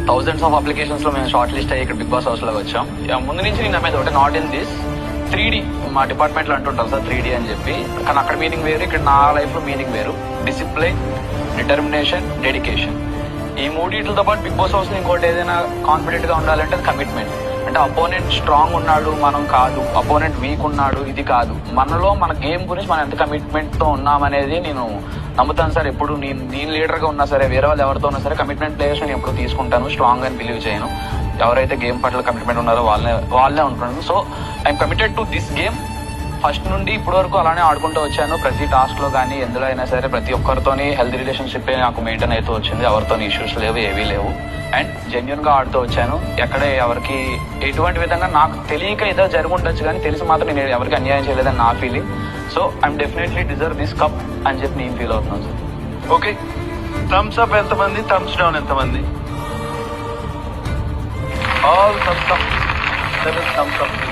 Thousands of applications లో మేము short list అయ్యి ఇక్కడ బిగ్ బాస్ హౌస్ లో వచ్చాం. ముందు నుంచి నేను నమ్మేది ఒకటే, నాట్ ఇన్ దిస్ 3D. మా డిపార్ట్మెంట్ లో అంటుంటాం సార్ 3D అని చెప్పి, కానీ అక్కడ మీనింగ్ వేరు, ఇక్కడ నా లైఫ్ లో మీనింగ్ వేరు. Discipline, determination, dedication. ఈ మూడింటితో పాటు బిగ్ బాస్ హౌస్ లో ఇంకోటి ఏదైనా కాన్ఫిడెంట్ గా ఉండాలంటే అది కమిట్మెంట్. అంటే అపోనెంట్ స్ట్రాంగ్ ఉన్నాడు, మనం కాదు. అపోనెంట్ వీక్ ఉన్నాడు, ఇది కాదు. మనలో మన గేమ్ గురించి మనం ఎంత కమిట్మెంట్ తో ఉన్నామనేది నేను నమ్ముతాను సార్. ఎప్పుడు నేను లీడర్ గా ఉన్నా సరే, వేరే వాళ్ళు ఎవరితో ఉన్నా సరే, కమిట్మెంట్ ప్లేయర్స్ నేను ఎప్పుడు తీసుకుంటాను. స్ట్రాంగ్ అని బిలీవ్ చేయను. ఎవరైతే గేమ్ పట్ల కమిట్మెంట్ ఉన్నారో వాళ్ళనే అనుకుంటాను. So I'm committed to this game. First నుండి ఇప్పటి వరకు అలానే ఆడుకుంటూ వచ్చాను. ప్రతి టాస్క్ లో కానీ ఎందులో అయినా సరే ప్రతి ఒక్కరితోని హెల్తీ రిలేషన్షిప్ నాకు మెయింటైన్ అవుతూ వచ్చింది. ఎవరితో ఇష్యూస్ లేవు, ఏవీ లేవు. అండ్ జెన్యున్ గా ఆడుతూ వచ్చాను. ఎక్కడ ఎవరికి ఎటువంటి విధంగా నాకు తెలియక ఏదో జరుగుండొచ్చు, కానీ తెలిసి మాత్రం నేను ఎవరికి అన్యాయం చేయలేదని నా feeling. So I'm definitely deserve this cup అని చెప్పి నేను ఫీల్ అవుతున్నాను సార్. ఓకే, థమ్స్ అప్ ఎంతమంది, థమ్స్ డౌన్ ఎంతమంది? All thumbs up.